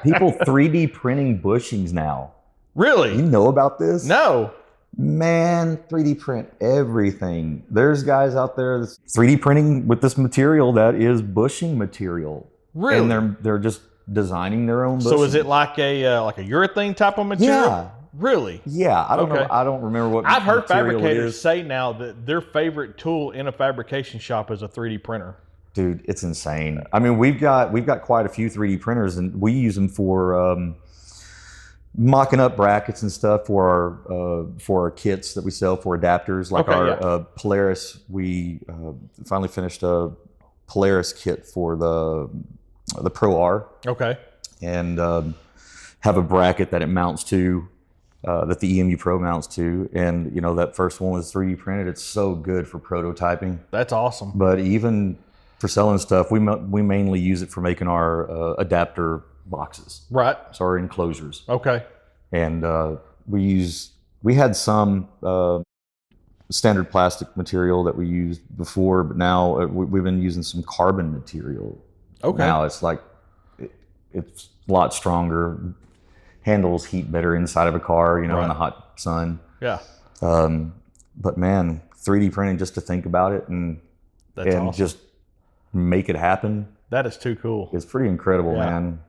People 3D printing bushings now. Really? You know about this? No. Man, 3D print everything. There's guys out there that's 3D printing with this material that is bushing material. Really? And they're just designing their own bushings. So is it like a urethane type of material? Yeah. Really? Yeah, I don't know. I don't remember what I've heard material fabricators say now that their favorite tool in a fabrication shop is a 3D printer. Dude, it's insane. I mean, we've got quite a few 3D printers, and we use them for mocking up brackets and stuff for our kits that we sell for adapters, like Polaris. We finally finished a Polaris kit for the Pro R. Okay. And have a bracket that it mounts to, that the EMU Pro mounts to, and you know that first one was 3D printed. It's so good for prototyping. That's awesome. But even for selling stuff, we mainly use it for making our adapter boxes. Right. So our enclosures. Okay. And we had some standard plastic material that we used before, but now we've been using some carbon material. Okay. Now it's like it's a lot stronger, handles heat better inside of a car, you know, in the hot sun. Yeah. But man, 3D printing, just to think about it and awesome. Just make it happen. That is too cool. It's pretty incredible, man.